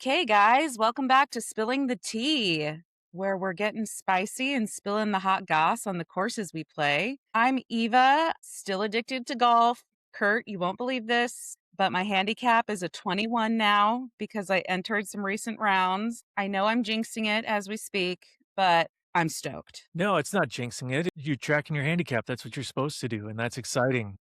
Okay, guys, welcome back to Spilling the Tea, where we're getting spicy and spilling the hot goss on the courses we play. I'm Eva, still addicted to golf. Kurt, you won't believe this, but my handicap is a 21 now because I entered some recent rounds. I know I'm jinxing it as we speak, but I'm stoked. No, it's not jinxing it. You're tracking your handicap. That's what you're supposed to do, and that's exciting.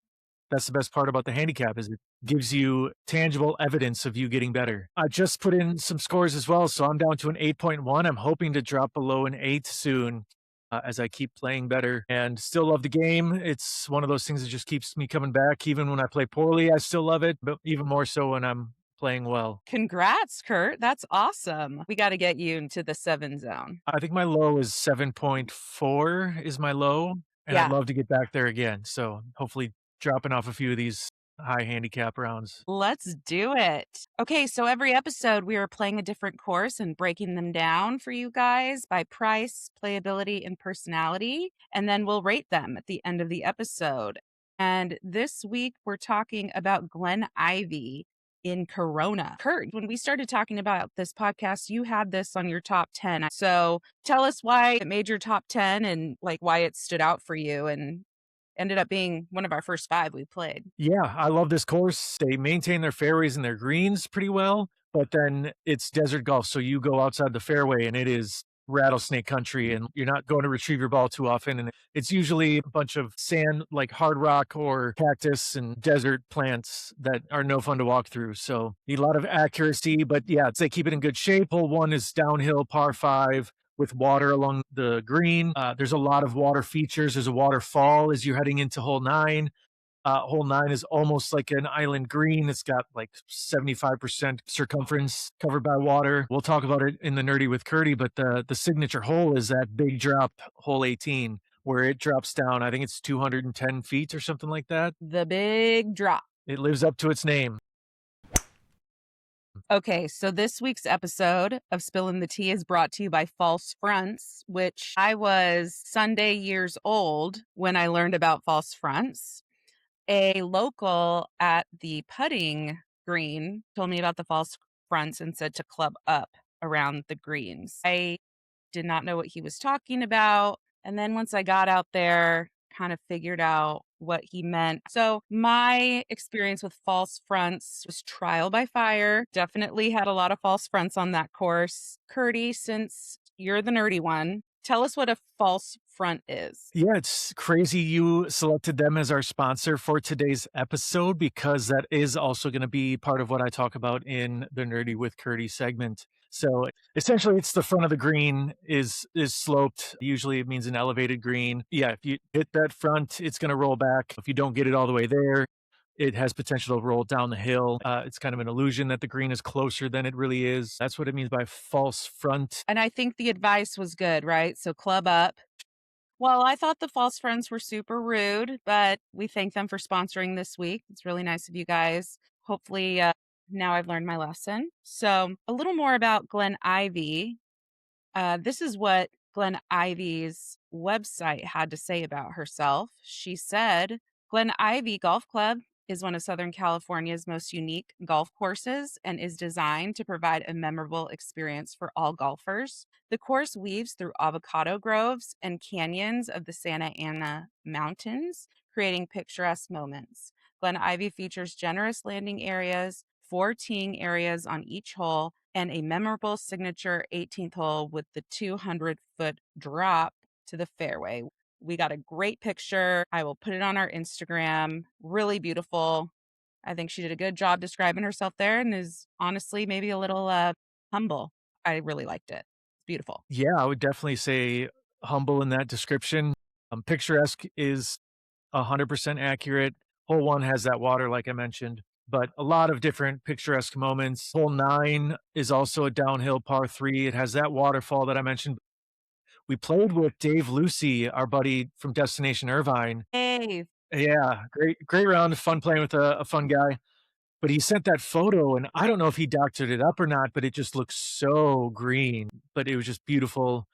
That's the best part about the handicap is it gives you tangible evidence of you getting better. I just put in some scores as well, so I'm down to an 8.1. I'm hoping to drop below an 8 soon as I keep playing better and still love the game. It's one of those things that just keeps me coming back. Even when I play poorly, I still love it, but even more so when I'm playing well. Congrats, Kurt. That's awesome. We got to get you into the 7 zone. I think my low is 7.4 is my low, and I'd Yeah. love to get back there again. So hopefully dropping off a few of these high handicap rounds. Let's do it. Okay, so every episode we are playing a different course and breaking them down for you guys by price, playability, and personality. And then we'll rate them at the end of the episode. And this week we're talking about Glen Ivy in Corona. Kurt, when we started talking about this podcast, you had this on your top 10. So tell us why it made your top 10 and like why it stood out for you and ended up being one of our first 5 we played. Yeah, I love this course. They maintain their fairways and their greens pretty well, but then it's desert golf. So you go outside the fairway and it is rattlesnake country and you're not going to retrieve your ball too often. And it's usually a bunch of sand, like hard rock or cactus and desert plants that are no fun to walk through. So need a lot of accuracy, but yeah, they keep it in good shape. Hole 1 is downhill par 5 with water along the green. There's a lot of water features. There's a waterfall as you're heading into hole 9. Hole 9 is almost like an island green. It's got like 75% circumference covered by water. We'll talk about it in the Nerdy with Curdy, but the signature hole is that big drop, hole 18, where it drops down. I think it's 210 feet or something like that. The big drop. It lives up to its name. Okay, so this week's episode of Spillin the Tea is brought to you by False Fronts, which I was Sunday years old when I learned about false fronts. A local at the putting green told me about the false fronts and said to club up around the greens. I did not know what he was talking about. And then once I got out there, kind of figured out what he meant. So my experience with false fronts was trial by fire. Definitely had a lot of false fronts on that course. Curdy, since you're the nerdy one, tell us what a false front is. Yeah, it's crazy you selected them as our sponsor for today's episode because that is also going to be part of what I talk about in the Nerdy with Curdy segment. So essentially it's the front of the green is sloped. Usually it means an elevated green. Yeah, if you hit that front, it's going to roll back. If you don't get it all the way there, it has potential to roll down the hill. It's kind of an illusion that the green is closer than it really is. That's what it means by false front. And I think the advice was good, right? So club up. Well, I thought the false fronts were super rude, but we thank them for sponsoring this week. It's really nice of you guys. Hopefully, now I've learned my lesson. So a little more about Glen Ivy. This is what Glen Ivy's website had to say about herself. She said, Glen Ivy Golf Club is one of Southern California's most unique golf courses and is designed to provide a memorable experience for all golfers. The course weaves through avocado groves and canyons of the Santa Ana Mountains, creating picturesque moments. Glen Ivy features generous landing areas, 4 teeing areas on each hole, and a memorable signature 18th hole with the 200-foot drop to the fairway. We got a great picture. I will put it on our Instagram. Really beautiful. I think she did a good job describing herself there and is honestly maybe a little humble. I really liked it. It's beautiful. Yeah, I would definitely say humble in that description. Picturesque is 100% accurate. Hole 1 has that water, like I mentioned, but a lot of different picturesque moments. Hole 9 is also a downhill par 3. It has that waterfall that I mentioned. We played with Dave Lucy, our buddy from Destination Irvine. Hey, Yeah, great round. Fun playing with a fun guy. But he sent that photo, and I don't know if he doctored it up or not, but it just looks so green. But it was just beautiful.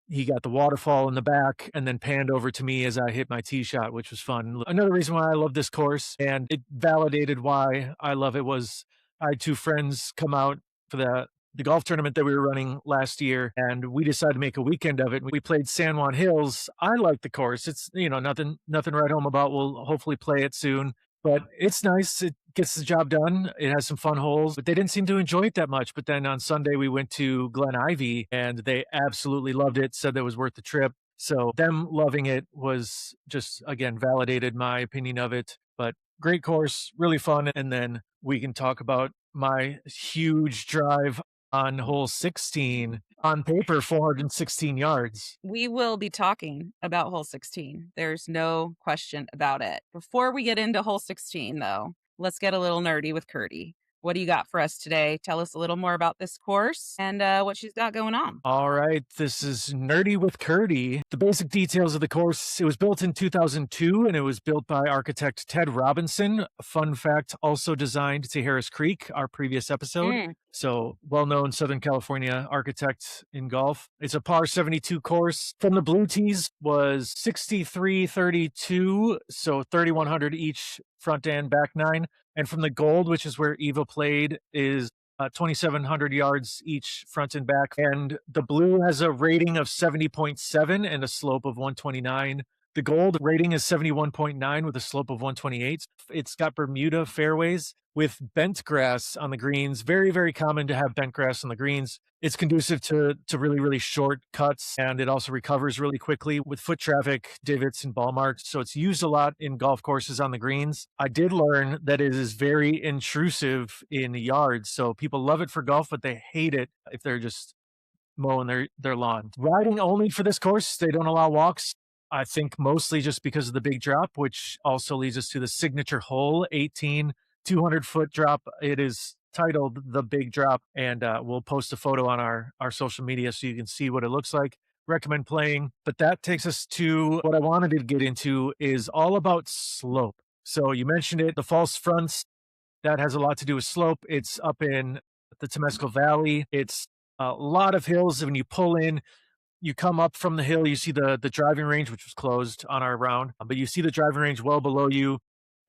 He got the waterfall in the back and then panned over to me as I hit my tee shot, which was fun. Another reason why I love this course, and it validated why I love it, was I had 2 friends come out for the golf tournament that we were running last year, and we decided to make a weekend of it. We played San Juan Hills. I like the course. It's, nothing to write home about. We'll hopefully play it soon, but it's nice. It gets the job done. It has some fun holes, but they didn't seem to enjoy it that much. But then on Sunday we went to Glen Ivy and they absolutely loved it, said that it was worth the trip. So them loving it was just, again, validated my opinion of it. But great course, really fun. And then we can talk about my huge drive on hole 16, on paper 416 yards. We will be talking about hole 16. There's no question about it. Before we get into hole 16, though, let's get a little nerdy with Curdy. What do you got for us today? Tell us a little more about this course and what she's got going on. All right, this is Nerdy with Curdy. The basic details of the course: it was built in 2002 and it was built by architect Ted Robinson. Fun fact, also designed Tijeras Creek, our previous episode. So, well-known Southern California architect in golf. It's a par 72 course. From the blue tees was 63-32, so 3,100 each front and back nine. And from the gold, which is where Eva played, is 2,700 yards each front and back. And the blue has a rating of 70.7 and a slope of 129. The gold rating is 71.9 with a slope of 128. It's got Bermuda fairways with bent grass on the greens. Very, very common to have bent grass on the greens. It's conducive to really, really short cuts, and it also recovers really quickly with foot traffic, divots, and ball marks. So it's used a lot in golf courses on the greens. I did learn that it is very intrusive in yards. So people love it for golf, but they hate it if they're just mowing their lawn. Riding only for this course. They don't allow walks. I think mostly just because of the big drop, which also leads us to the signature hole, 18, 200-foot drop. It is titled The Big Drop, and we'll post a photo on our social media so you can see what it looks like. Recommend playing. But that takes us to what I wanted to get into, is all about slope. So you mentioned it, the false fronts, that has a lot to do with slope. It's up in the Temescal Valley. It's a lot of hills. When you pull in, you come up from the hill, you see the driving range, which was closed on our round, but you see the driving range well below you,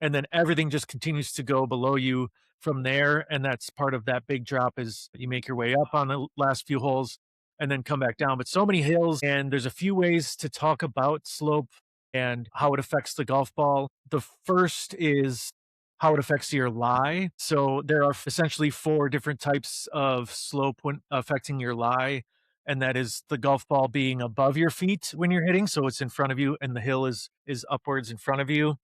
and then everything just continues to go below you from there. And that's part of that big drop, is you make your way up on the last few holes and then come back down. But so many hills, and there's a few ways to talk about slope and how it affects the golf ball. The first is how it affects your lie. So there are essentially 4 different types of slope when affecting your lie, and that is the golf ball being above your feet when you're hitting, so it's in front of you, and the hill is upwards in front of you.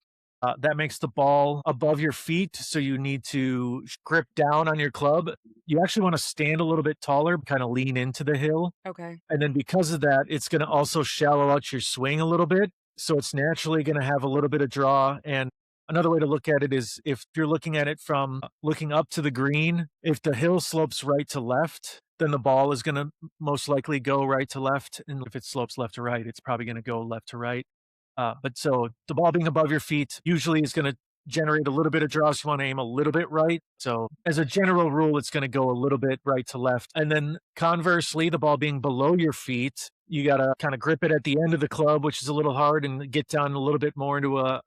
That makes the ball above your feet, so you need to grip down on your club. You actually want to stand a little bit taller, kind of lean into the hill. Okay. And then because of that, it's going to also shallow out your swing a little bit. So it's naturally going to have a little bit of draw. And another way to look at it is, if you're looking at it from looking up to the green, if the hill slopes right to left, then the ball is going to most likely go right to left. And if it slopes left to right, it's probably going to go left to right. But so the ball being above your feet usually is going to generate a little bit of draw, so you want to aim a little bit right. So as a general rule, it's going to go a little bit right to left. And then conversely, the ball being below your feet, you got to kind of grip it at the end of the club, which is a little hard, and get down a little bit more into a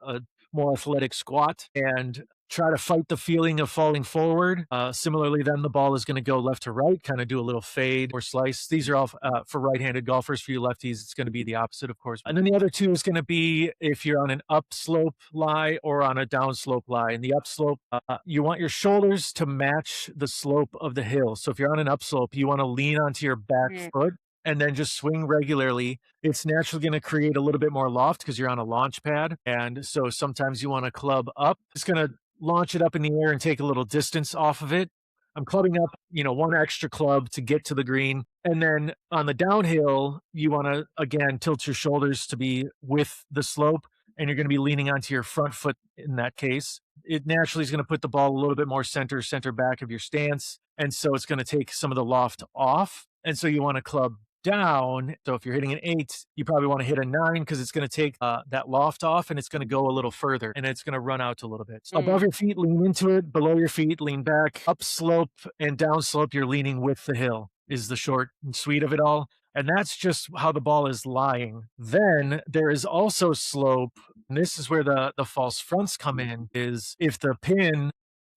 more athletic squat and try to fight the feeling of falling forward. Similarly, then the ball is going to go left to right, kind of do a little fade or slice. These are all for right-handed golfers. For you lefties, it's going to be the opposite, of course. And then the other two is going to be if you're on an upslope lie or on a downslope lie. In the upslope, you want your shoulders to match the slope of the hill. So if you're on an upslope, you want to lean onto your back foot and then just swing regularly. It's naturally going to create a little bit more loft because you're on a launch pad. And so sometimes you want to club up. It's going to launch it up in the air and take a little distance off of it. I'm clubbing up, one extra club to get to the green. And then on the downhill, you want to, again, tilt your shoulders to be with the slope, and you're going to be leaning onto your front foot in that case. It naturally is going to put the ball a little bit more center back of your stance. And so it's going to take some of the loft off. And so you want to club down. So if you're hitting an 8, you probably want to hit a 9 because it's going to take that loft off, and it's going to go a little further, and it's going to run out a little bit. So above your feet, lean into it. Below your feet, lean back. Up slope and down slope, you're leaning with the hill, is the short and sweet of it all. And that's just how the ball is lying. Then there is also slope, and this is where the false fronts come in, is if the pin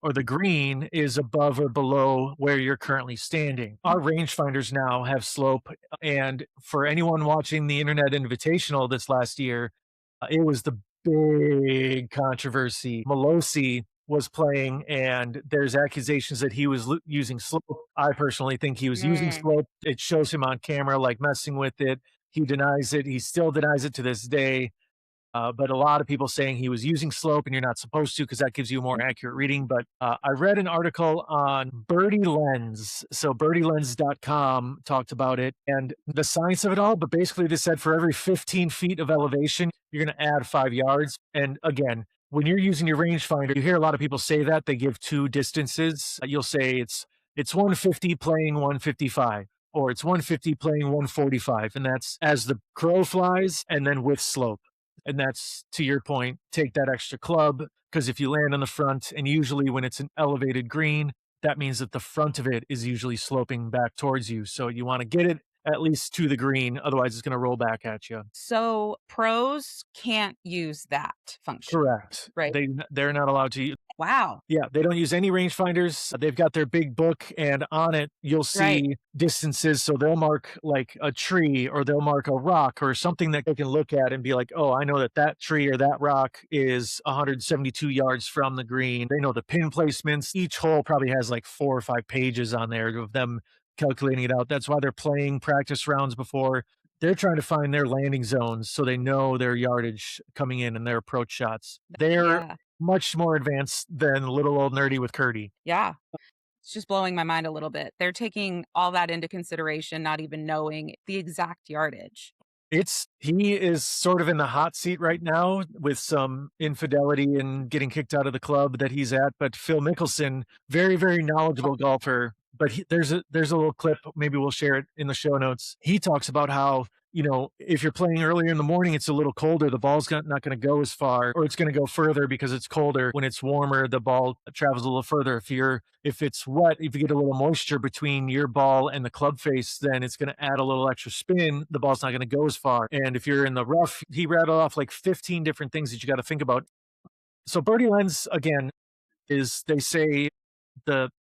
or the green is above or below where you're currently standing. Our rangefinders now have slope, and for anyone watching the Internet Invitational this last year, it was the big controversy. Malosi was playing, and there's accusations that he was using slope. I personally think he was using Mm. slope. It shows him on camera, like messing with it. He denies it. He still denies it to this day. But a lot of people saying he was using slope and you're not supposed to because that gives you a more accurate reading. But I read an article on Birdie Lens. So birdielens.com talked about it and the science of it all. But basically, they said for every 15 feet of elevation, you're going to add 5 yards. And again, when you're using your rangefinder, you hear a lot of people say that they give two distances. You'll say it's 150 playing 155 or it's 150 playing 145. And that's as the crow flies and then with slope. And that's to your point, take that extra club because if you land on the front, and usually when it's an elevated green, that means that the front of it is usually sloping back towards you. So you want to get it at least to the green, otherwise it's going to roll back at you. So pros can't use that function, Correct. right? They're not allowed to. Wow. Yeah, they don't use any rangefinders. They've got their big book, and on it, you'll Right. see distances. So they'll mark like a tree or they'll mark a rock or something that they can look at and be like, oh, I know that that tree or that rock is 172 yards from the green. They know the pin placements. Each hole probably has like 4 or 5 pages on there of them calculating it out. That's why they're playing practice rounds before. They're trying to find their landing zones so they know their yardage coming in and their approach shots. They're Yeah. much more advanced than little old nerdy with Curdy. Yeah. It's just blowing my mind a little bit. They're taking all that into consideration, not even knowing the exact yardage. He is sort of in the hot seat right now with some infidelity and getting kicked out of the club that he's at. But Phil Mickelson, very, very knowledgeable golfer. But there's a little clip, maybe we'll share it in the show notes. He talks about how, if you're playing earlier in the morning, it's a little colder. The ball's not going to go as far, or it's going to go further because it's colder. When it's warmer, the ball travels a little further. If it's wet, if you get a little moisture between your ball and the club face, then it's going to add a little extra spin. The ball's not going to go as far. And if you're in the rough, he rattled off like 15 different things that you got to think about. So Birdie Lens, again, is they say the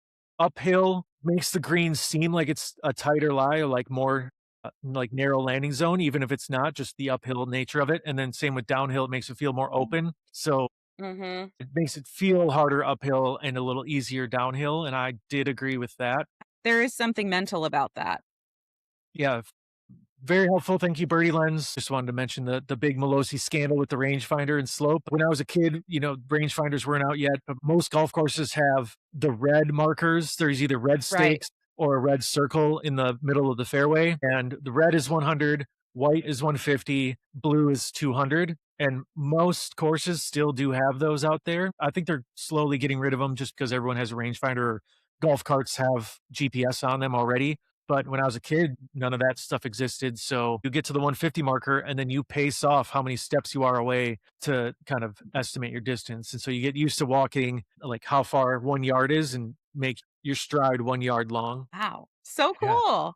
uphill makes the green seem like it's a tighter lie or like more like narrow landing zone, even if it's not, just the uphill nature of it. And then same with downhill, it makes it feel more open. So Mm-hmm. it makes it feel harder uphill and a little easier downhill. And I did agree with that. There is something mental about that. Yeah, very helpful. Thank you, Birdie Lens. Just wanted to mention the big Malosi scandal with the rangefinder and slope. When I was a kid, rangefinders weren't out yet, but most golf courses have the red markers. There's either red Right. stakes or a red circle in the middle of the fairway. And the red is 100, white is 150, blue is 200. And most courses still do have those out there. I think they're slowly getting rid of them just because everyone has a rangefinder or golf carts have GPS on them already. But when I was a kid, none of that stuff existed. So you get to the 150 marker and then you pace off how many steps you are away to kind of estimate your distance. And so you get used to walking like how far 1 yard is and make your stride 1 yard long. Wow. So Yeah. cool.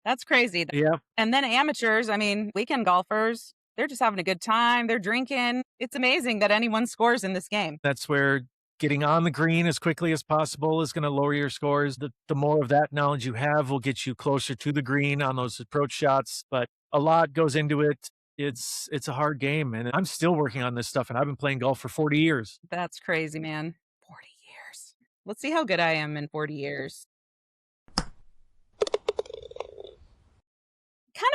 That's crazy. Yeah. And then amateurs, I mean, weekend golfers, they're just having a good time. They're drinking. It's amazing that anyone scores in this game. That's where getting on the green as quickly as possible is going to lower your scores. The more of that knowledge you have will get you closer to the green on those approach shots. But a lot goes into it. It's a hard game. And I'm still working on this stuff. And I've been playing golf for 40 years. That's crazy, man. 40 years. Let's see how good I am in 40 years. Kind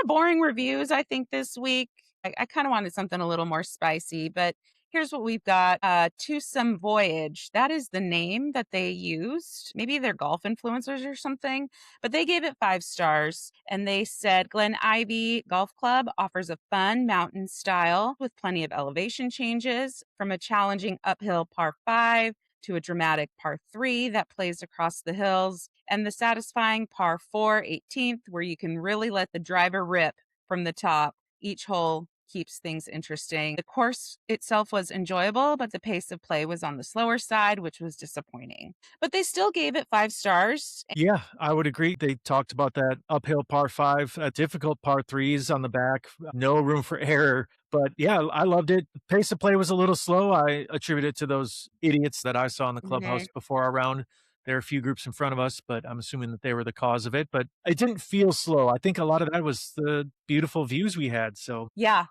of boring reviews, I think, this week. I kind of wanted something a little more spicy, but here's what we've got. Twosome Voyage. That is the name that they used. Maybe they're golf influencers or something, but they gave it 5 stars. And they said Glen Ivy Golf Club offers a fun mountain style with plenty of elevation changes from a challenging uphill par 5 to a dramatic par 3 that plays across the hills, and the satisfying par 4 18th, where you can really let the driver rip from the top. Each hole keeps things interesting. The course itself was enjoyable, but the pace of play was on the slower side, which was disappointing. But they still gave it 5 stars. Yeah, I would agree. They talked about that uphill par five, difficult par threes on the back, no room for error. But yeah, I loved it. Pace of play was a little slow. I attribute it to those idiots that I saw in the clubhouse Mhm. before our round. There are a few groups in front of us, but I'm assuming that they were the cause of it. But it didn't feel slow. I think a lot of that was the beautiful views we had. So Yeah.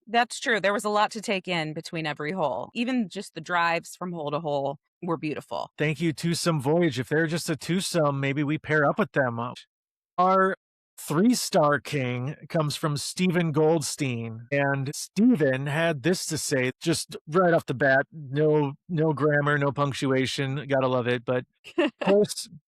That's true. There was a lot to take in between every hole. Even just the drives from hole to hole were beautiful. thank you, Twosome Voyage. If they're just a twosome, maybe we pair up with them. Our three-star king comes from Stephen Goldstein, and Stephen had this to say, just right off the bat, no grammar, no punctuation, gotta love it, but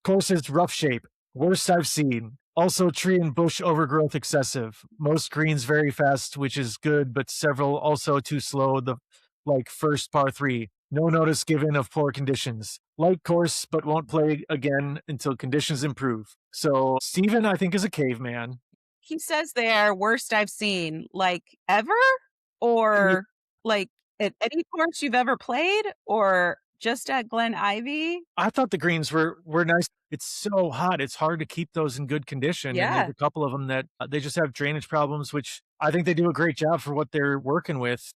course is rough shape, worst I've seen. Also tree and bush overgrowth excessive. Most greens very fast, which is good, but several also too slow. The like first par three. No notice given of poor conditions. Like course, but won't play again until conditions improve. So Steven, I think, is a caveman. He says there, worst I've seen, like ever? Yeah, Or like at any course you've ever played? Or just at Glen Ivy? I thought the greens were nice. It's so hot; it's hard to keep those in good condition. And there's Yeah. a couple of them that they just have drainage problems, which I think they do a great job for what they're working with.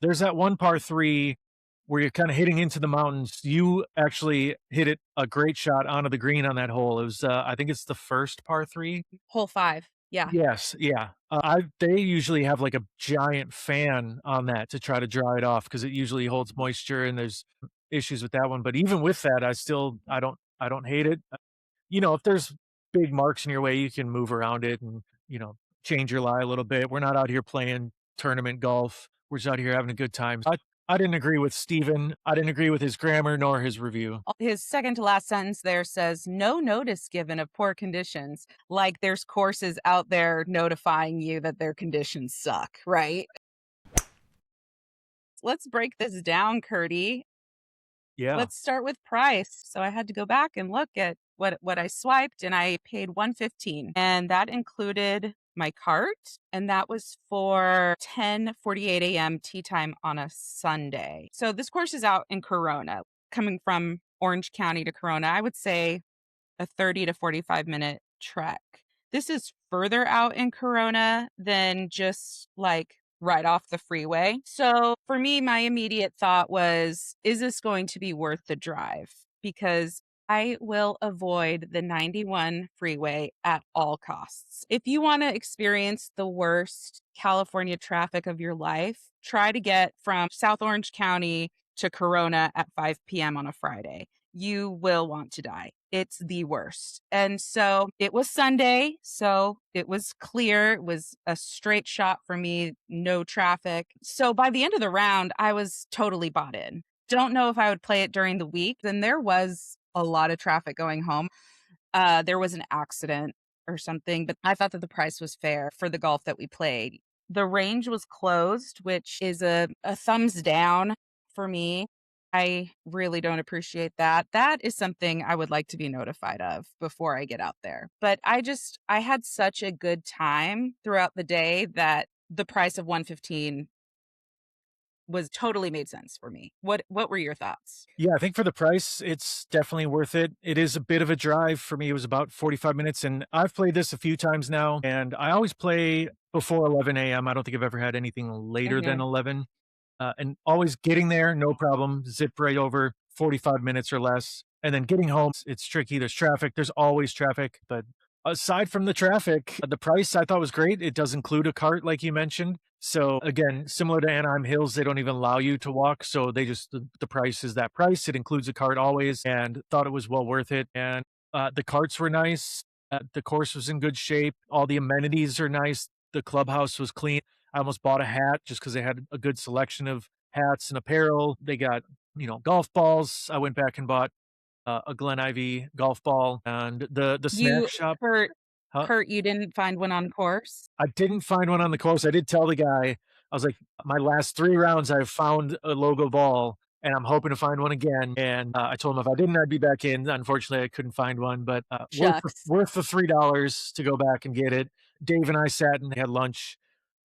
There's that one par three where you're kind of hitting into the mountains. You actually hit it a great shot onto the green on that hole. It was, I think it's the first par three. Hole 5. Yeah. Yes, yeah. I They usually have like a giant fan on that to try to dry it off because it usually holds moisture and there's issues with that one. But even with that, I don't hate it. If there's big marks in your way, you can move around it and, change your lie a little bit. We're not out here playing tournament golf. We're just out here having a good time. I didn't agree with Steven. I didn't agree with his grammar nor his review. His second to last sentence there says, no notice given of poor conditions. Like there's courses out there notifying you that their conditions suck, right? Let's break this down, Curdy. Yeah. Let's start with price. So I had to go back and look at what I swiped, and I paid 115, and that included my cart, and that was for 10:48 a.m. tea time on a Sunday. So this course is out in Corona. Coming from Orange County to Corona, I would say a 30 to 45-minute trek. This is further out in Corona than just like right off the freeway. So for me, my immediate thought was, is this going to be worth the drive? Because I will avoid the 91 freeway at all costs. If you want to experience the worst California traffic of your life, try to get from South Orange County to Corona at 5 p.m. on a Friday. You will want to die. It's the worst. And so it was Sunday. So it was clear. It was a straight shot for me, no traffic. So by the end of the round, I was totally bought in. Don't know if I would play it during the week. Then there was a lot of traffic going home. There was an accident or something, but I thought that the price was fair for the golf that we played. The range was closed, which is a thumbs down for me. I really don't appreciate that. That is something I would like to be notified of before I get out there. But I had such a good time throughout the day that the price of 115 was totally made sense for me. What were your thoughts? Yeah, I think for the price, it's definitely worth it. It is a bit of a drive for me. It was about 45 minutes, and I've played this a few times now, and I always play before 11 a.m. I don't think I've ever had anything later than Mhm. 11. And always getting there, no problem. Zip right over 45 minutes or less. And then getting home, it's tricky. There's traffic. There's always traffic. But aside from the traffic, the price I thought was great. It does include a cart, like you mentioned. So again, similar to Anaheim Hills, they don't even allow you to walk. So the price is that price. It includes a cart always, and thought it was well worth it. And the carts were nice. The course was in good shape. All the amenities are nice. The clubhouse was clean. I almost bought a hat just because they had a good selection of hats and apparel. They got, golf balls. I went back and bought a Glen Ivy golf ball and the snack You shop. Kurt Huh? Kurt, you didn't find one on course? I didn't find one on the course. I did tell the guy, I was like, my last 3 rounds, I've found a logo ball and I'm hoping to find one again. And I told him if I didn't, I'd be back in. Unfortunately, I couldn't find one, but Shucks. worth the $3 to go back and get it. Dave and I sat and had lunch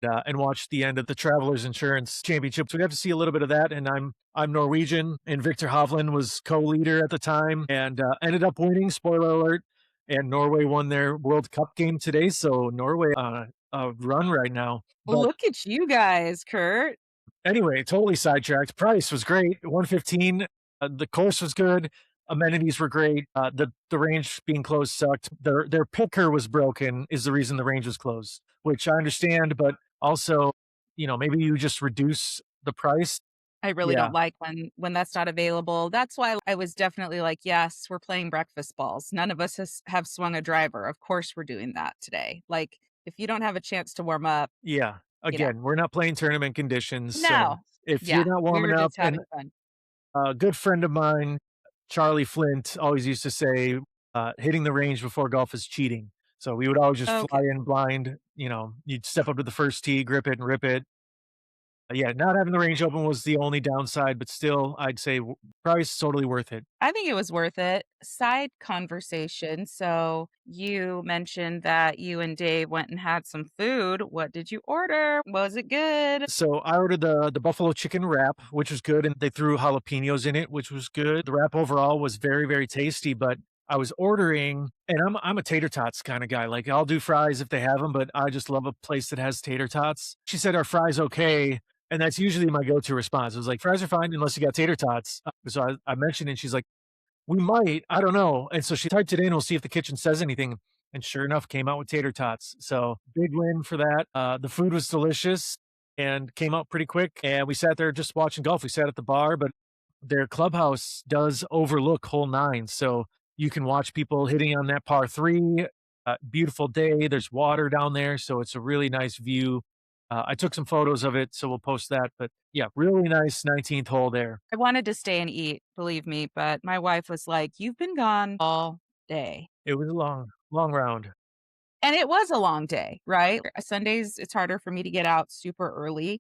and watched the end of the Travelers Insurance Championship. So we got to see a little bit of that. And I'm Norwegian, and Victor Hovland was co-leader at the time, and ended up winning. Spoiler alert! And Norway won their World Cup game today. So Norway on a run right now. But Look at you guys, Kurt. anyway, totally sidetracked. Price was great, 115. The course was good. Amenities were great. The range being closed sucked. Their picker was broken is the reason the range was closed, which I understand, but also, maybe you just reduce the price. I really Yeah, don't like when that's not available. That's why I was definitely like, "Yes, we're playing breakfast balls. None of us have swung a driver. Of course we're doing that today." Like, if you don't have a chance to warm up, yeah. you know. Again, we're not playing tournament conditions, so No. if you're Yeah, not we warming were up, just and having fun. a good friend of mine, Charlie Flint, always used to say, hitting the range before golf is cheating. So we would always just fly Okay. in blind. You'd step up to the first tee, grip it, and rip it. Yeah, not having the range open was the only downside, but still, I'd say price totally worth it. I think it was worth it. Side conversation. So you mentioned that you and Dave went and had some food. What did you order? Was it good? So I ordered the buffalo chicken wrap, which was good, and they threw jalapenos in it, which was good. The wrap overall was very, very tasty, but I was ordering, and I'm a tater tots kind of guy. Like I'll do fries if they have them, but I just love a place that has tater tots. She said, "Are fries okay?" And that's usually my go-to response. I was like, "Fries are fine unless you got tater tots." So I mentioned it, and she's like, "We might, I don't know." And so she typed it in, we'll see if the kitchen says anything. And sure enough, came out with tater tots. So big win for that. The food was delicious and came out pretty quick. And we sat there just watching golf. We sat at the bar, but their clubhouse does overlook hole nine. So you can watch people hitting on that par three. Beautiful day. There's water down there. So it's a really nice view. I took some photos of it, so we'll post that. But yeah, really nice 19th hole there. I wanted to stay and eat, believe me, but my wife was like, "You've been gone all day." It was a long, long round. And it was a long day, right? Sundays, it's harder for me to get out super early.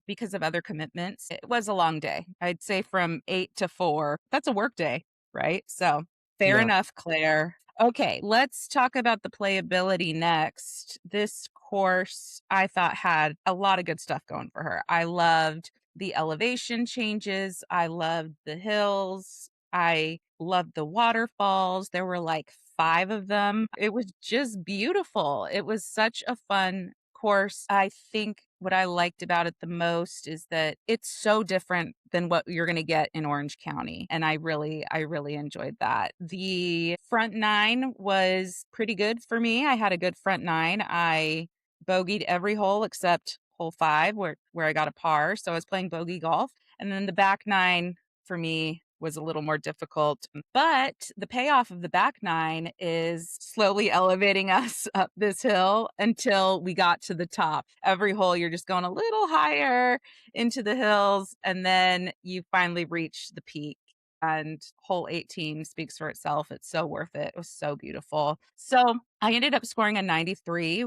Because of other commitments. It was a long day. I'd say from 8 to 4. That's a work day, right? So, fair Yeah. enough, Claire. Okay, let's talk about the playability next. This course I thought had a lot of good stuff going for her. I loved the elevation changes. I loved the hills. I loved the waterfalls. There were like 5 of them. It was just beautiful. It was such a fun course. I think what I liked about it the most is that it's so different than what you're going to get in Orange County. And I really enjoyed that. The front nine was pretty good for me. I had a good front nine. I bogeyed every hole except hole 5 where I got a par. So I was playing bogey golf. And then the back nine for me was a little more difficult. But the payoff of the back nine is slowly elevating us up this hill until we got to the top. Every hole, you're just going a little higher into the hills, and then you finally reach the peak. And hole 18 speaks for itself. It's so worth it. It was so beautiful. So I ended up scoring a 93.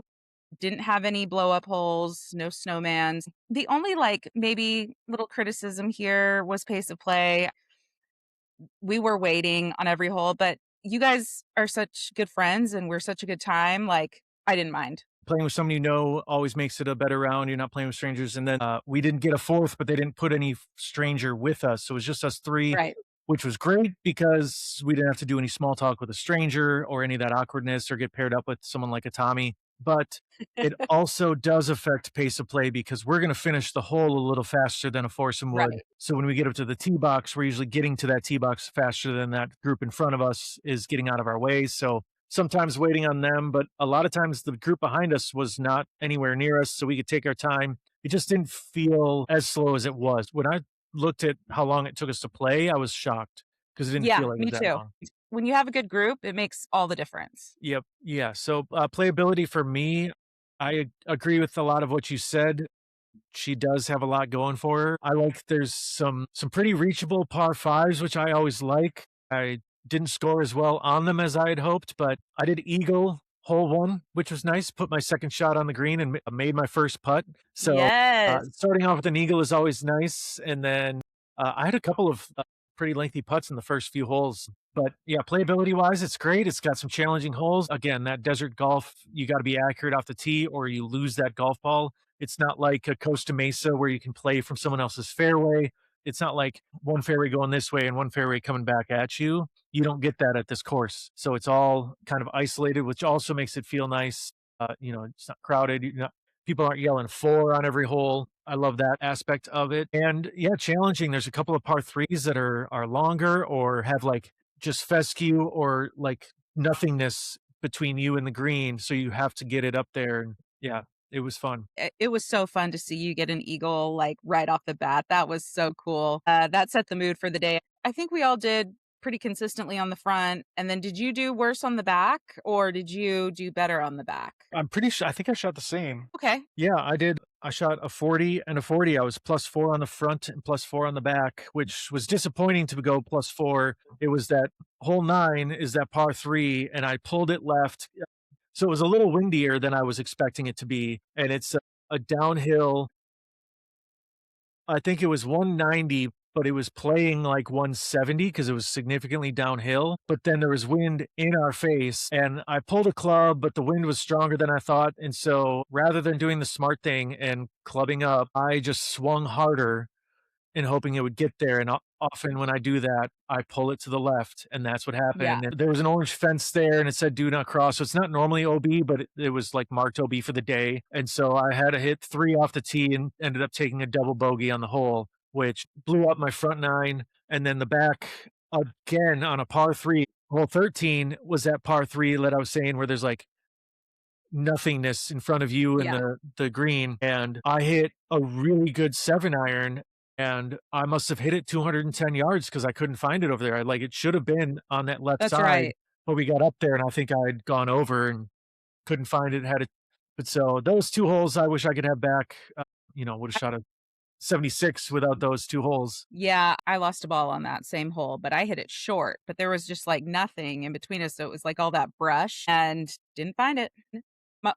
Didn't have any blow up holes, no snowmans. The only like maybe little criticism here was pace of play. We were waiting on every hole, but you guys are such good friends and we're such a good time. Like, I didn't mind. Playing with someone you know always makes it a better round. You're not playing with strangers. And then we didn't get a fourth, but they didn't put any stranger with us. So it was just us three, Right. which was great because we didn't have to do any small talk with a stranger or any of that awkwardness or get paired up with someone like a Tommy. But it also does affect pace of play because we're going to finish the hole a little faster than a foursome would. Right. So when we get up to the tee box, we're usually getting to that tee box faster than that group in front of us is getting out of our way. So sometimes waiting on them, but a lot of times the group behind us was not anywhere near us, so we could take our time. It just didn't feel as slow as it was. When I looked at how long it took us to play, I was shocked because it didn't Yeah, feel like it me was that too. long. When you have a good group, it makes all the difference. Yep. Yeah. So playability for me, I agree with a lot of what you said. She does have a lot going for her. I like there's some pretty reachable par fives, which I always like. I didn't score as well on them as I had hoped, but I did eagle hole one, which was nice. Put my second shot on the green and made my first putt. So Yes. starting off with an eagle is always nice. And then I had a couple of pretty lengthy putts in the first few holes. But yeah, playability wise, it's great. It's got some challenging holes. Again, that desert golf, you got to be accurate off the tee or you lose that golf ball. It's not like a Costa Mesa where you can play from someone else's fairway. It's not like one fairway going this way and one fairway coming back at you. You don't get that at this course. So it's all kind of isolated, which also makes it feel nice. It's not crowded. People aren't yelling four on every hole. I love that aspect of it. And yeah, challenging. There's a couple of par threes that are longer or have like just fescue or like nothingness between you and the green. So you have to get it up there. And yeah, it was fun. It was so fun to see you get an eagle like right off the bat. That was so cool. That set the mood for the day. I think we all did pretty consistently on the front. And then did you do worse on the back or did you do better on the back? I'm pretty sure, I think I shot the same. Okay. Yeah, I did. I shot a 40 and a 40. I was +4 on the front and +4 on the back, which was disappointing to go +4. It was that hole 9 is that par 3, and I pulled it left. So it was a little windier than I was expecting it to be. And it's a downhill. I think it was 190, but it was playing like 170 because it was significantly downhill. But then there was wind in our face, and I pulled a club, but the wind was stronger than I thought. And so rather than doing the smart thing and clubbing up, I just swung harder and hoping it would get there. And often when I do that, I pull it to the left, and that's what Yeah. happened. And there was an orange fence there, and it said "Do not cross." So it's not normally OB, but it was like marked OB for the day. And so I had to hit 3 off the tee and ended up taking a double bogey on the hole, which blew up my front 9. And then the back again on a par 3. Hole 13 was that par 3 that I was saying where there's like nothingness in front of you and Yeah. the green. And I hit a really good 7-iron, and I must have hit it 210 yards because I couldn't find it over there. It should have been on that left That's side, right. but we got up there and I think I'd gone over and couldn't find it. Had it, but so those 2 holes I wish I could have back. Would have shot a 76 without those 2 holes. Yeah, I lost a ball on that same hole, but I hit it short, but there was just like nothing in between us. So it was like all that brush and didn't find it.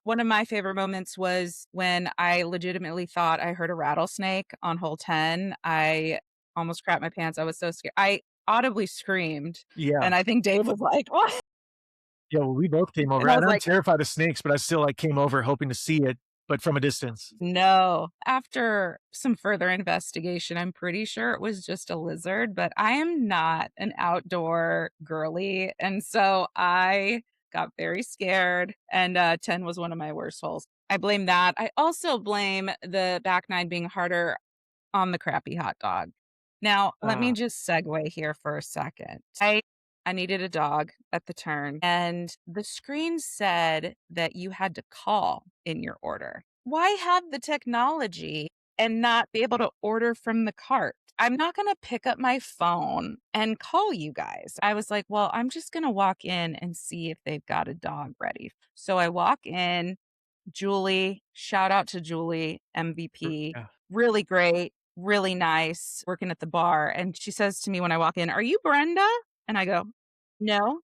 One of my favorite moments was when I legitimately thought I heard a rattlesnake on hole 10. I almost crapped my pants. I was so scared. I audibly screamed. Yeah. And I think Dave was like, what? Yeah, well, we both came over, And I was and I'm like, terrified of snakes, but I still came over hoping to see it, but from a distance. no. After some further investigation, I'm pretty sure it was just a lizard, but I am not an outdoor girly. And so I got very scared. And 10 was one of my worst holes. I blame that. I also blame the back 9 being harder on the crappy hot dog. Now, let me just segue here for a second. I needed a dog at the turn, and the screen said that you had to call in your order. Why have the technology and not be able to order from the cart? I'm not going to pick up my phone and call you guys. I was like, well, I'm just going to walk in and see if they've got a dog ready. So I walk in, Julie, shout out to Julie, MVP, Yeah. really great, really nice, working at the bar. And she says to me when I walk in, "Are you Brenda?" And I go, "No,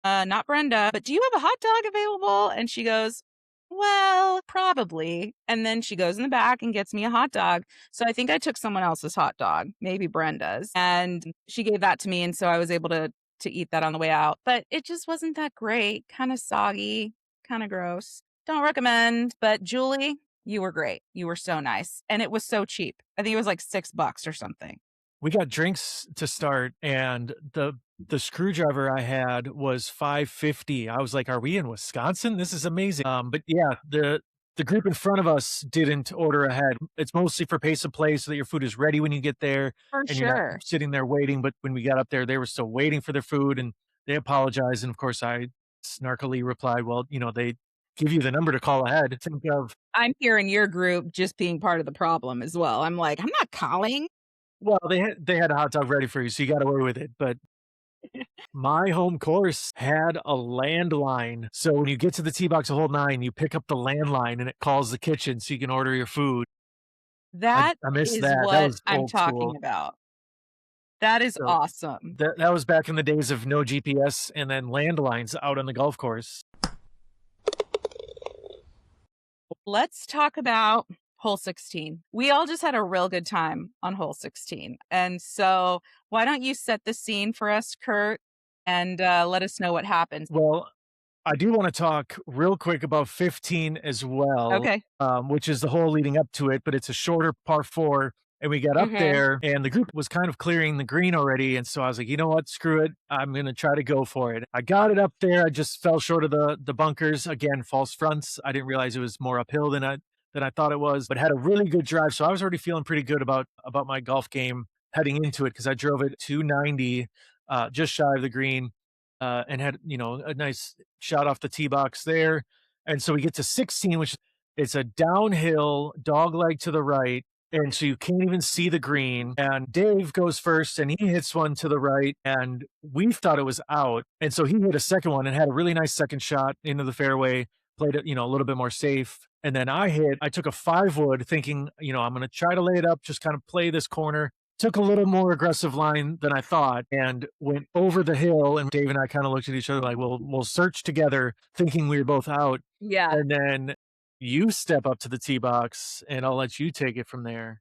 not Brenda, but do you have a hot dog available?" And she goes, "Well, probably." And then she goes in the back and gets me a hot dog. So I think I took someone else's hot dog, maybe Brenda's. And she gave that to me. And so I was able to eat that on the way out. But it just wasn't that great. Kind of soggy, kind of gross. Don't recommend. But Julie, you were great. You were so nice. And it was so cheap. I think it was like $6 or something. We got drinks to start, and the screwdriver I had was $5.50. I was like, "Are we in Wisconsin? This is amazing." But yeah, the group in front of us didn't order ahead. It's mostly for pace of play so that your food is ready when you get there For and you're not sure. sitting there waiting. But when we got up there, they were still waiting for their food, and they apologized. And of course, I snarkily replied, "Well, they give you the number to call ahead." Think of I'm here in your group just being part of the problem as well. I'm like, I'm not calling. Well, they had a hot dog ready for you, so you got away with it. But my home course had a landline. So when you get to the tee box of hole 9, you pick up the landline and it calls the kitchen so you can order your food. That I missed is that. That what was I'm old talking school. about. That is So awesome. that was back in the days of no GPS and then landlines out on the golf course. Let's talk about Hole 16. We all just had a real good time on hole 16. And so, why don't you set the scene for us, Kurt, and let us know what happens? Well, I do want to talk real quick about 15 as well, Okay. which is the hole leading up to it, but it's a shorter par four. And we got up Mhm. there, and the group was kind of clearing the green already. And so I was like, you know what? Screw it. I'm going to try to go for it. I got it up there. I just fell short of the bunkers. Again, false fronts. I didn't realize it was more uphill than I thought it was, but had a really good drive. So I was already feeling pretty good about my golf game heading into it because I drove it 290, just shy of the green, and had a nice shot off the tee box there. And so we get to 16, which it's a downhill dog leg to the right. And so you can't even see the green. And Dave goes first and he hits one to the right. And we thought it was out. And so he hit a second one and had a really nice second shot into the fairway, played it, a little bit more safe. And then I took a 5 wood thinking, I'm going to try to lay it up, just kind of play this corner. Took a little more aggressive line than I thought and went over the hill. And Dave and I kind of looked at each other like, well, we'll search together, thinking we were both out. Yeah. And then you step up to the tee box, and I'll let you take it from there.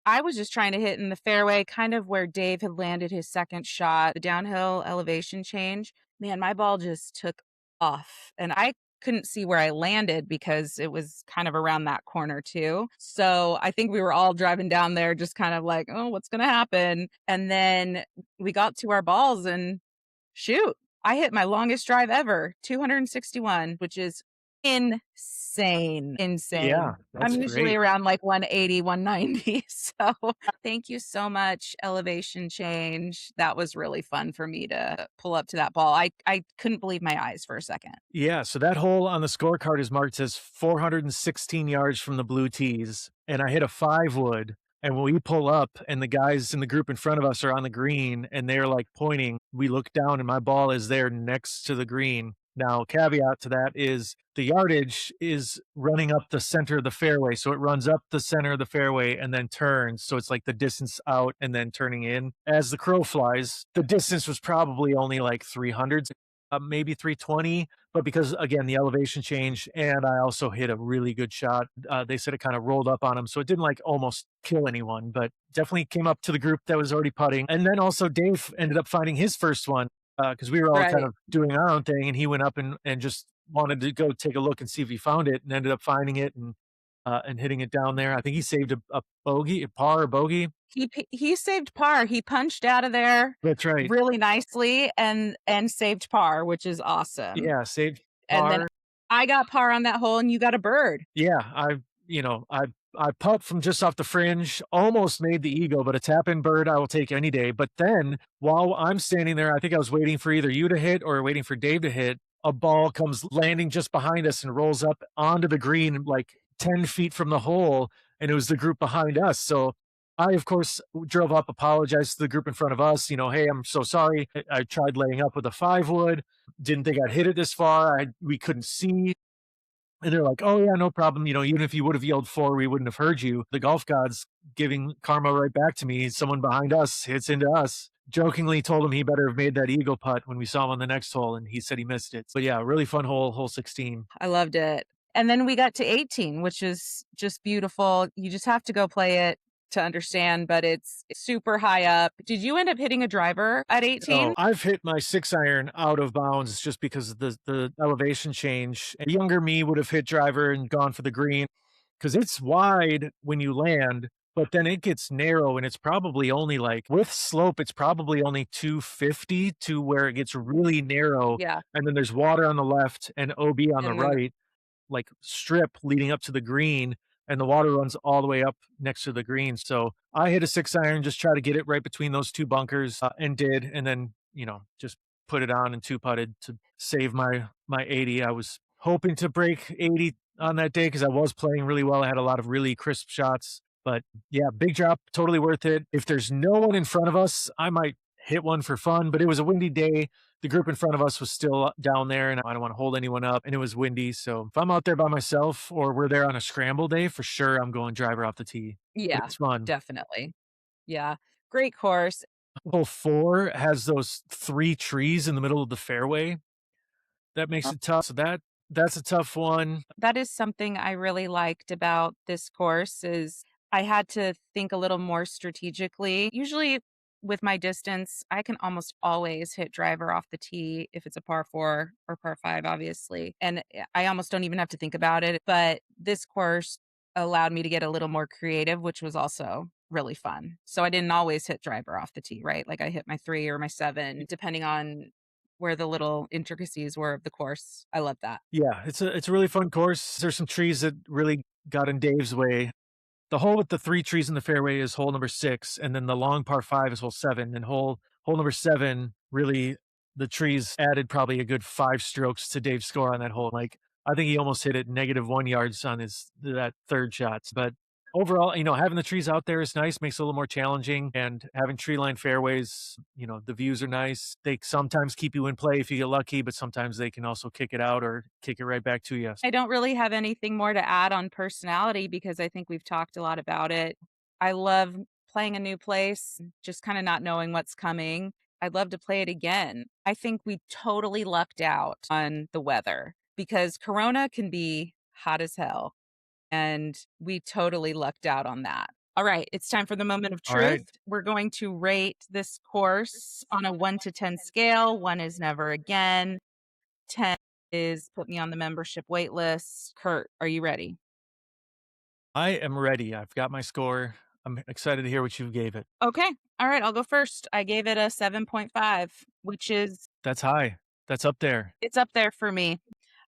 I was just trying to hit in the fairway, kind of where Dave had landed his second shot, the downhill elevation change. Man, my ball just took off and I couldn't see where I landed because it was kind of around that corner too. So I think we were all driving down there just kind of like, oh, what's going to happen? And then we got to our balls and shoot, I hit my longest drive ever, 261, which is insane, Yeah, insane. I'm that's usually great. around like 180, 190. So thank you so much, Elevation Change. That was really fun for me to pull up to that ball. I couldn't believe my eyes for a second. Yeah, so that hole on the scorecard is marked as 416 yards from the blue tees, and I hit a 5 wood. And when we pull up and the guys in the group in front of us are on the green and they're like pointing, we look down and my ball is there next to the green. Now, caveat to that is the yardage is running up the center of the fairway. So it runs up the center of the fairway and then turns. So it's like the distance out and then turning in. As the crow flies, the distance was probably only like 300, maybe 320, but because again the elevation change and I also hit a really good shot, they said it kind of rolled up on him, so it didn't like almost kill anyone, but definitely came up to the group that was already putting. And then also Dave ended up finding his first one because we were all kind Right. of doing our own thing, and he went up and just wanted to go take a look and see if he found it, and ended up finding it and hitting it down there. I think he saved a bogey, a par or bogey. He saved par. He punched out of there That's right. really nicely and saved par, which is awesome. Yeah, saved And then par. I got par on that hole and you got a bird. Yeah, I putt from just off the fringe, almost made the eagle, but a tap in bird I will take any day. But then while I'm standing there, I think I was waiting for either you to hit or waiting for Dave to hit. A ball comes landing just behind us and rolls up onto the green like 10 feet from the hole, and it was the group behind us. So I, of course, drove up, apologized to the group in front of us. Hey, I'm so sorry. I tried laying up with a 5 wood. Didn't think I'd hit it this far. We couldn't see. And they're like, "Oh, yeah, no problem. Even if you would have yelled 4, we wouldn't have heard you." The golf gods giving karma right back to me. Someone behind us hits into us. Jokingly told him he better have made that eagle putt when we saw him on the next hole, and he said he missed it. But yeah, really fun hole, hole 16. I loved it. And then we got to 18, which is just beautiful. You just have to go play it to understand, but it's super high up. Did you end up hitting a driver at 18? No, I've hit my 6 iron out of bounds just because of the elevation change. A younger me would have hit driver and gone for the green because it's wide when you land, but then it gets narrow and it's probably only like with slope, it's probably only 250 to where it gets really narrow. Yeah. And then there's water on the left and OB on the And then right, like strip leading up to the green, and the water runs all the way up next to the green. So I hit a 6 iron, just try to get it right between those two bunkers, and did, and then just put it on and two putted to save my 80. I was hoping to break 80 on that day because I was playing really well. I had a lot of really crisp shots, but yeah, big drop, totally worth it. If there's no one in front of us, I might hit one for fun, but it was a windy day. The group in front of us was still down there, and I don't want to hold anyone up, and it was windy. So if I'm out there by myself or we're there on a scramble day, for sure I'm going driver off the tee. But yeah, it's fun. definitely. Yeah. Great course. Hole 4 has those 3 trees in the middle of the fairway. That makes Oh, it tough. So that That's a tough one. That is something I really liked about this course is I had to think a little more strategically. Usually with my distance, I can almost always hit driver off the tee if it's a par 4 or par 5 obviously. And I almost don't even have to think about it, but this course allowed me to get a little more creative, which was also really fun. So I didn't always hit driver off the tee, right? Like I hit my 3 or my 7 depending on where the little intricacies were of the course. I love that. Yeah, it's a really fun course. There's some trees that really got in Dave's way. The hole with the 3 trees in the fairway is hole number 6, and then the long par 5 is hole 7, and hole number 7, really, the trees added probably a good 5 strokes to Dave's score on that hole, like, I think he almost hit it -1 yards on his that 3rd shot, but overall, having the trees out there is nice, makes it a little more challenging, and having tree-lined fairways, the views are nice. They sometimes keep you in play if you get lucky, but sometimes they can also kick it out or kick it right back to you. I don't really have anything more to add on personality because I think we've talked a lot about it. I love playing a new place, just kind of not knowing what's coming. I'd love to play it again. I think we totally lucked out on the weather because Corona can be hot as hell. And we totally lucked out on that. All right, it's time for the moment of truth. Alright. We're going to rate this course on a 1 to 10 scale. 1 is never again. 10 is put me on the membership wait list. Kurt, are you ready? I am ready. I've got my score. I'm excited to hear what you gave it. Okay. All right, I'll go first. I gave it a 7.5, which is That's high. That's up there. it's up there for me.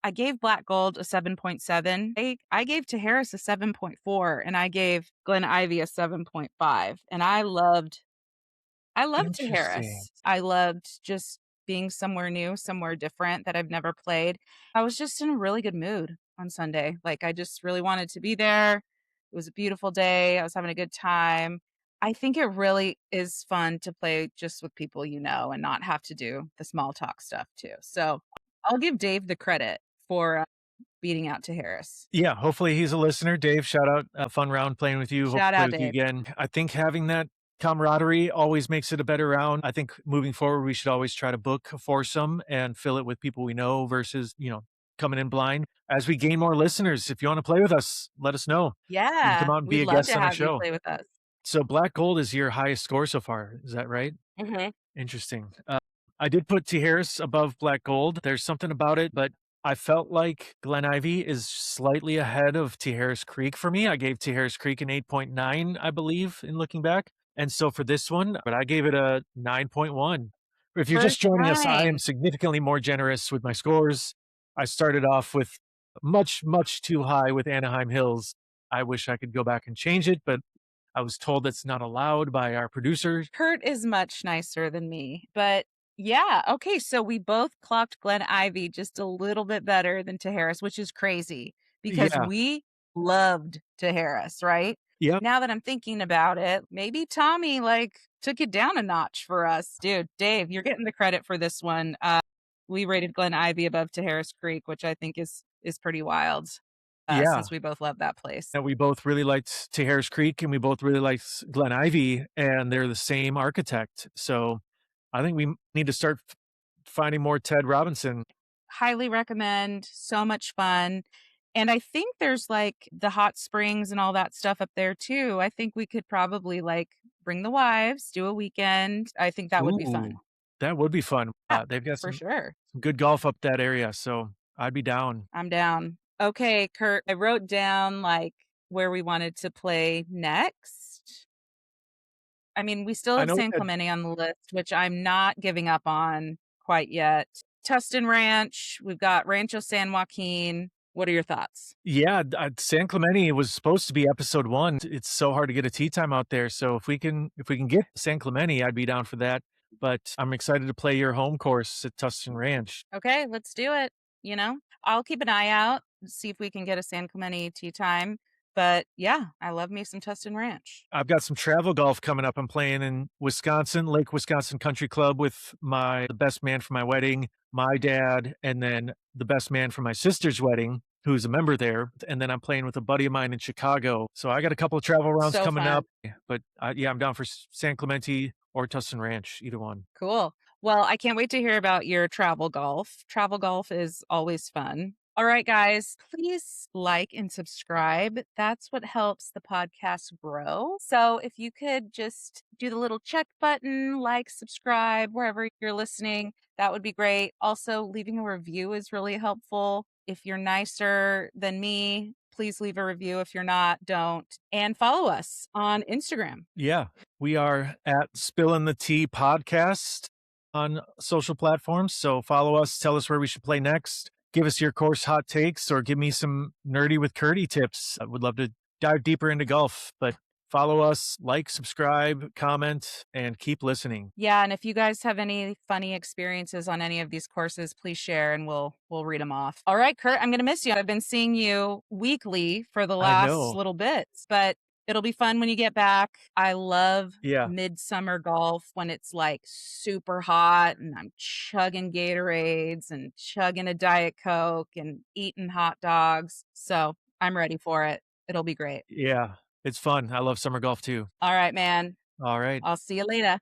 I gave Black Gold a 7.7. I gave Tijeras a 7.4 and I gave Glen Ivy a 7.5. And I loved Interesting. Tijeras. I loved just being somewhere new, somewhere different that I've never played. I was just in a really good mood on Sunday. Like, I just really wanted to be there. It was a beautiful day. I was having a good time. I think it really is fun to play just with people you know and not have to do the small talk stuff too. So I'll give Dave the credit for beating out to Harris. Yeah, hopefully he's a listener. Dave, shout out. A fun round playing with you. Hope to Shout play out, with you Dave. again. I think having that camaraderie always makes it a better round. I think moving forward, we should always try to book a foursome and fill it with people we know versus, coming in blind. As we gain more listeners, if you want to play with us, let us know. You can come Yeah, out and be we'd a love guest to on our have you show. play with us. So Black Gold is your highest score so far. Is that right? Mhm. Interesting. I did put T. Harris above Black Gold. There's something about it, but I felt like Glen Ivy is slightly ahead of Tijeras Creek for me. I gave Tijeras Creek an 8.9, I believe, in looking back. And so for this one, but I gave it a 9.1. If you're just First joining us, I am time. significantly more generous with my scores. I started off with much, much too high with Anaheim Hills. I wish I could go back and change it, but I was told that's not allowed by our producer. Kurt is much nicer than me, but yeah, okay, so we both clocked Glen Ivy just a little bit better than Harris, which is crazy because Yeah. we loved Harris, right? Yep. Now that I'm thinking about it, maybe Tommy like took it down a notch for us. Dude, Dave, you're getting the credit for this one. We rated Glen Ivy above Harris Creek, which I think is pretty wild. Yeah. Since we both love that place. And we both really liked Tijeras Creek and we both really liked Glen Ivy, and they're the same architect. So I think we need to start finding more Ted Robinson. Highly recommend. So much fun. And I think there's like the hot springs and all that stuff up there too. I think we could probably like bring the wives, do a weekend. I think that would be Ooh, fun. that would be fun. Yeah, They've got for some sure. good golf up that area, so I'd be down. I'm down. Okay, Kurt, I wrote down like where we wanted to play next. I mean, we still I have know we San had Clemente on the list, which I'm not giving up on quite yet. Tustin Ranch, we've got Rancho San Joaquin. What are your thoughts? yeah, San Clemente was supposed to be episode 1. It's so hard to get a tee time out there, so if we can get San Clemente, I'd be down for that, but I'm excited to play your home course at Tustin Ranch. Okay, let's do it. I'll keep an eye out, see if we can get a San Clemente tea time. But yeah, I love me some Tustin Ranch. I've got some travel golf coming up. I'm playing in Wisconsin, Lake Wisconsin Country Club with the best man for my wedding, my dad, and then the best man for my sister's wedding, who's a member there. And then I'm playing with a buddy of mine in Chicago. So I got a couple of travel rounds So coming fun. up. But yeah, I'm down for San Clemente or Tustin Ranch, either one. Cool. Well, I can't wait to hear about your travel golf. Travel golf is always fun. All right, guys, please like and subscribe. That's what helps the podcast grow. So if you could just do the little check button, like, subscribe, wherever you're listening, that would be great. Also, leaving a review is really helpful. If you're nicer than me, please leave a review. If you're not, don't. And follow us on Instagram. Yeah, we are at Spillin the Tee podcast on social platforms. So follow us, tell us where we should play next, give us your course hot takes, or give me some nerdy with Curdy tips. I would love to dive deeper into golf, but follow us, like, subscribe, comment, and keep listening. Yeah, and if you guys have any funny experiences on any of these courses, please share and we'll read them off. All right, Kurt, I'm going to miss you. I've been seeing you weekly for the I last know. little bits, but it'll be fun when you get back. I love Yeah. midsummer golf when it's like super hot and I'm chugging Gatorades and chugging a Diet Coke and eating hot dogs. So, I'm ready for it. It'll be great. Yeah. It's fun. I love summer golf too. All right, man. All right. I'll see you later.